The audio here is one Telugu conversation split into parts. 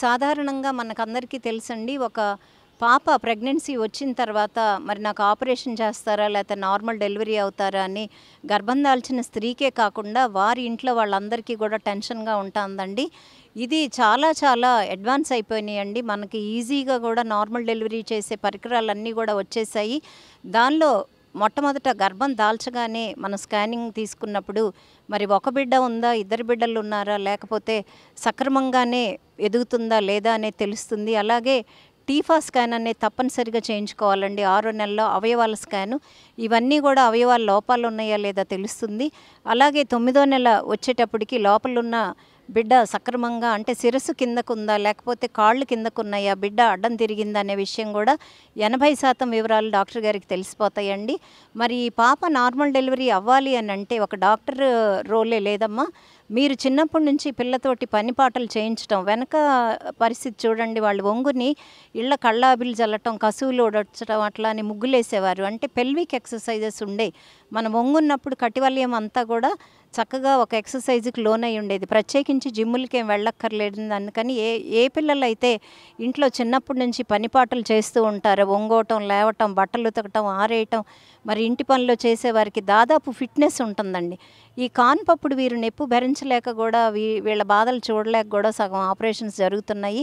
సాధారణంగా మనకందరికీ తెలుసండి, ఒక పాప ప్రెగ్నెన్సీ వచ్చిన తర్వాత మరి నాకు ఆపరేషన్ చేస్తారా లేకపోతే నార్మల్ డెలివరీ అవుతారా అని గర్భం దాల్చిన స్త్రీకే కాకుండా వారి ఇంట్లో వాళ్ళందరికీ కూడా టెన్షన్గా ఉంటుందండి. ఇది చాలా చాలా అడ్వాన్స్ అయిపోయినాయండి. మనకి ఈజీగా కూడా నార్మల్ డెలివరీ చేసే పరికరాలన్నీ కూడా వచ్చేసాయి. దానిలో మొట్టమొదట గర్భం దాల్చగానే మనం స్కానింగ్ తీసుకున్నప్పుడు మరి ఒక బిడ్డ ఉందా, ఇద్దరు బిడ్డలు ఉన్నారా, లేకపోతే సక్రమంగానే ఎదుగుతుందా లేదా అనేది తెలుస్తుంది. అలాగే టీఫా స్కాన్ అనేది తప్పనిసరిగా చేయించుకోవాలండి. 6 నెలల్లో అవయవాల స్కాను. ఇవన్నీ కూడా అవయవాల లోపాలు ఉన్నాయా లేదా తెలుస్తుంది. అలాగే 9వ నెల వచ్చేటప్పటికి లోపలున్న బిడ్డ సక్రమంగా అంటే శిరస్సు కిందకుందా లేకపోతే కాళ్ళు కిందకున్నాయా, బిడ్డ అడ్డం తిరిగిందా అనే విషయం కూడా 80% వివరాలు డాక్టర్ గారికి తెలిసిపోతాయండి. మరి ఈ పాప నార్మల్ డెలివరీ అవ్వాలి అని అంటే ఒక డాక్టర్ రోలే లేదమ్మా. మీరు చిన్నప్పటి నుంచి పిల్లతోటి పని పాటలు చేయించడం, వెనక పరిస్థితి చూడండి, వాళ్ళు ఒంగుని ఇళ్ళ కళ్ళాబిలు చల్లటం, కసువులు ఉడచడం, అట్లా అని ముగ్గులేసేవారు. అంటే పెల్విక్ ఎక్సర్సైజెస్ ఉండే. మనం ఒంగున్నప్పుడు కటివల్యం అంతా కూడా చక్కగా ఒక ఎక్సర్సైజ్కి లోనై ఉండేది. ప్రత్యేకించి జిమ్ములకి ఏం వెళ్ళక్కర్లేదు. అందుకని ఏ పిల్లలైతే ఇంట్లో చిన్నప్పటి నుంచి పని పాటలు చేస్తూ ఉంటారో, ఒంగోవటం, లేవటం, బట్టలు ఉతకటం, ఆరేయటం, మరి ఇంటి పనులు చేసేవారికి దాదాపు ఫిట్నెస్ ఉంటుందండి. ఈ కాన్పప్పుడు వీరు నొప్పి భరించలేక కూడా వీళ్ళ బాధలు చూడలేక కూడా సగం ఆపరేషన్స్ జరుగుతున్నాయి.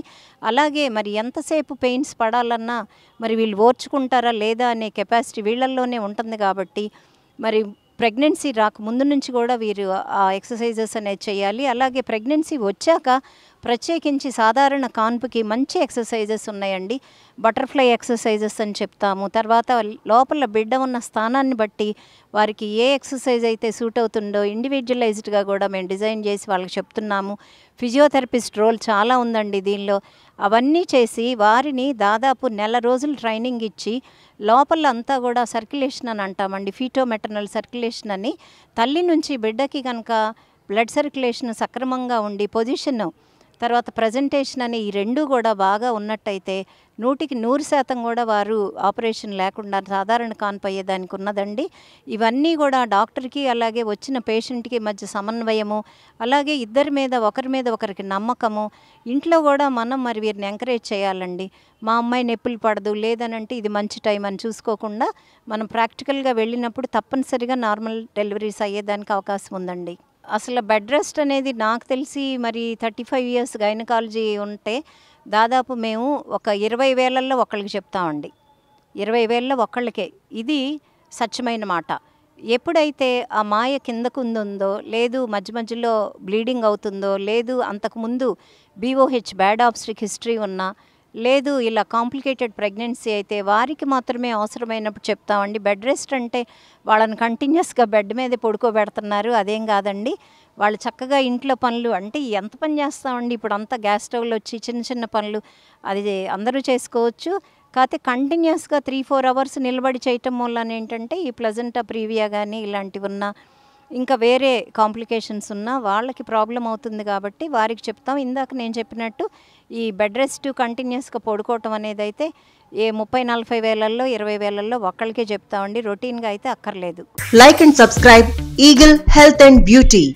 అలాగే మరి ఎంతసేపు పెయిన్స్ పడాలన్నా మరి వీళ్ళు ఓర్చుకుంటారా లేదా అనే కెపాసిటీ వీళ్ళల్లోనే ఉంటుంది. కాబట్టి మరి ప్రెగ్నెన్సీ రాకముందు నుంచి కూడా వీరు ఆ ఎక్సర్సైజెస్ అనేది చేయాలి. అలాగే ప్రెగ్నెన్సీ వచ్చాక ప్రత్యేకించి సాధారణ కాన్పుకి మంచి ఎక్సర్సైజెస్ ఉన్నాయండి. బటర్ఫ్లై ఎక్సర్సైజెస్ అని చెప్తాము. తర్వాత లోపల బిడ్డ ఉన్న స్థానాన్ని బట్టి వారికి ఏ ఎక్సర్సైజ్ అయితే సూట్ అవుతుందో ఇండివిజువలైజ్డ్గా కూడా మేము డిజైన్ చేసి వాళ్ళకి చెప్తున్నాము. ఫిజియోథెరపిస్ట్ రోల్ చాలా ఉందండి దీనిలో. అవన్నీ చేసి వారిని దాదాపు నెల రోజులు ట్రైనింగ్ ఇచ్చి లోపల అంతా కూడా సర్క్యులేషన్ అని అంటామండి, ఫీటోమెటర్నల్ సర్క్యులేషన్ అని. తల్లి నుంచి బిడ్డకి కనుక బ్లడ్ సర్క్యులేషన్ సక్రమంగా ఉండి పొజిషన్ తర్వాత ప్రజెంటేషన్ అని ఈ రెండూ కూడా బాగా ఉన్నట్టయితే 100% కూడా వారు ఆపరేషన్ లేకుండా సాధారణ కాన్పు అయ్యేదానికి ఉన్నదండి. ఇవన్నీ కూడా డాక్టర్కి అలాగే వచ్చిన పేషెంట్కి మధ్య సమన్వయము, అలాగే ఇద్దరి మీద ఒకరికి నమ్మకము. ఇంట్లో కూడా మనం మరి వీరిని ఎంకరేజ్ చేయాలండి. మా అమ్మాయి నొప్పులు పడదు లేదనంటే ఇది మంచి టైం అని చూసుకోకుండా మనం ప్రాక్టికల్గా వెళ్ళినప్పుడు తప్పనిసరిగా నార్మల్ డెలివరీస్ అయ్యేదానికి అవకాశం ఉందండి. అసలు బెడ్ రెస్ట్ అనేది నాకు తెలిసి మరి 35 ఇయర్స్ గైనకాలజీ ఉంటే దాదాపు మేము ఒక 20,000లో ఒకళ్ళకి చెప్తామండి. 20,000లో ఒకళ్ళకే. ఇది సత్యమైన మాట. ఎప్పుడైతే ఆ మాయ కిందకుందో, లేదు మధ్య మధ్యలో బ్లీడింగ్ అవుతుందో, లేదు అంతకుముందు BOH బ్యాడ్ ఆబ్స్ట్రిక్ హిస్టరీ ఉన్నా, లేదు ఇలా కాంప్లికేటెడ్ ప్రెగ్నెన్సీ అయితే వారికి మాత్రమే అవసరమైనప్పుడు చెప్తామండి. బెడ్ రెస్ట్ అంటే వాళ్ళని కంటిన్యూస్గా బెడ్ మీదే పడుకోబెడుతున్నారు అదేం కాదండి. వాళ్ళు చక్కగా ఇంట్లో పనులు అంటే ఎంత పని చేస్తామండి, ఇప్పుడు అంతా గ్యాస్ స్టవ్లు వచ్చి చిన్న చిన్న పనులు అది అందరూ చేసుకోవచ్చు. కాకపోతే కంటిన్యూస్గా 3-4 అవర్స్ నిలబడి చేయటం వల్ల ఏంటంటే ఈ ప్లజెంటా ప్రీవియా కానీ ఇలాంటివి ఉన్నా, ఇంకా వేరే కాంప్లికేషన్స్ ఉన్నా వాళ్ళకి ప్రాబ్లం అవుతుంది. కాబట్టి వారికి చెప్తాం. ఇందాక నేను చెప్పినట్టు ఈ బెడ్ రెస్ట్ కంటిన్యూస్గా పడుకోవటం అనేది అయితే ఏ 30-40 వేలల్లో 20 వేలల్లో ఒక్కళ్ళకే చెప్తామండి. రొటీన్గా అయితే అక్కర్లేదు. Like and subscribe Eagle Health and Beauty.